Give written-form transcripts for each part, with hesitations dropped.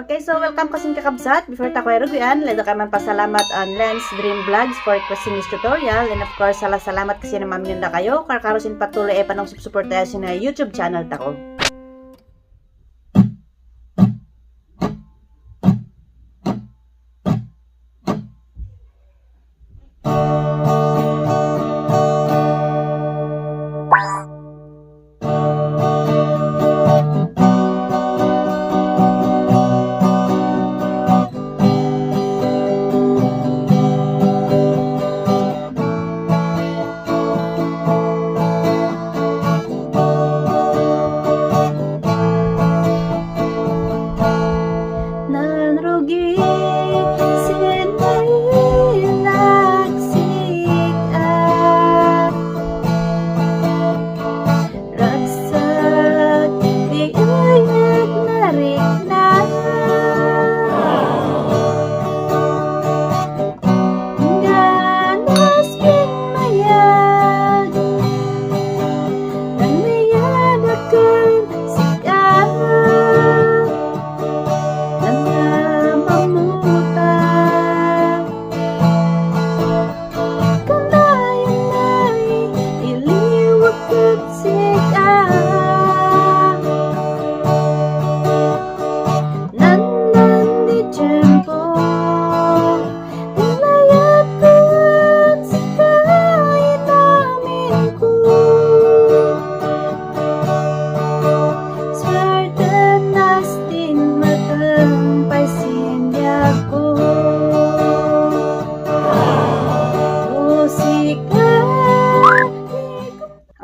Okay, so welcome kasing kakabsat. Before ta ko eruguan, leda ka man pasalamat on Lens Dream Vlogs for requesting this tutorial. And of course, salamat kasi na maminda kayo. Karkarosin patuloy panong suporta sa na YouTube channel ta ko.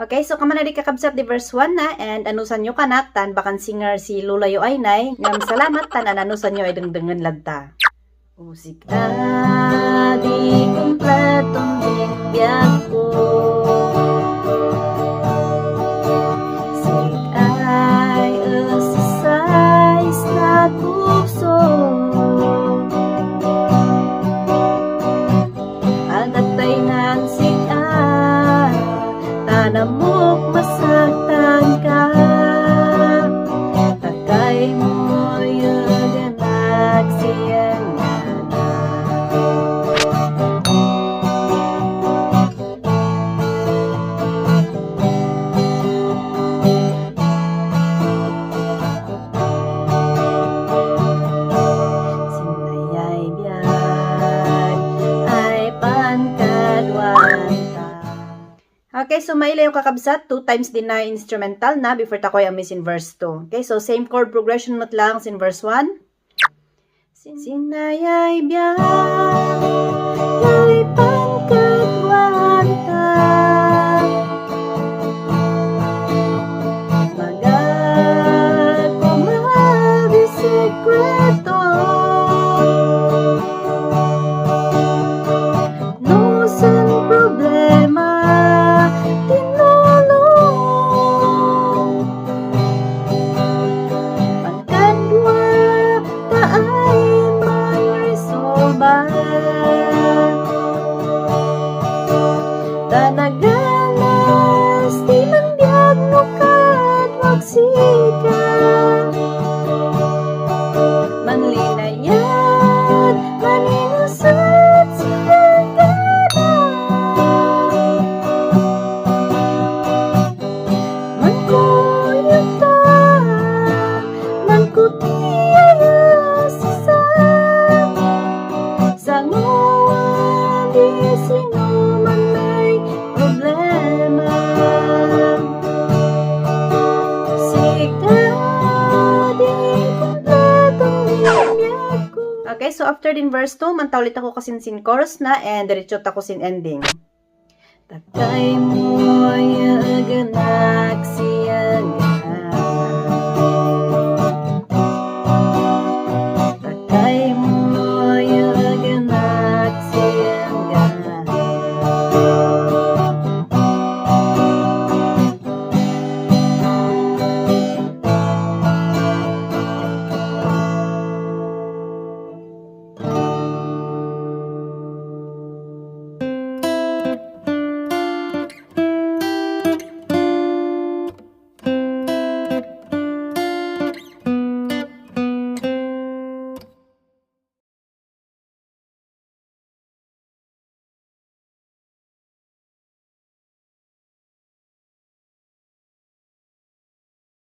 Okay, so kaman na di kakabsat di verse 1 na, and anusan nyo kanak, tan bakan singer si Lula Yo Aynay, ngam salamat tan anusan nyo ay dengdengen ladta. Musik di kompletong biyak ko. Sik ay exercise na puso. Agatay ng sik tanamok masaktan ka. Takay mo yung anak siyang sinayay biyag ay pankadwan. Okay, so maila yung kakabsat, 2 times din na instrumental na before takoy amis in verse 2. Okay, so same chord progression not lang in verse 1. Sinayay biyag, yay pangkagwanta, magagumag di sekreto. No san problema, tanagalas di man biyag nukat magsika manlinayad maninusat siyang gana magkuyuta magkutiyaya sisa sanguan di sino man may problema. Okay, so after din verse 2, mantaulit ako kasin sin chorus na and diretso ako sin ending. Takay mo yung aganak siyang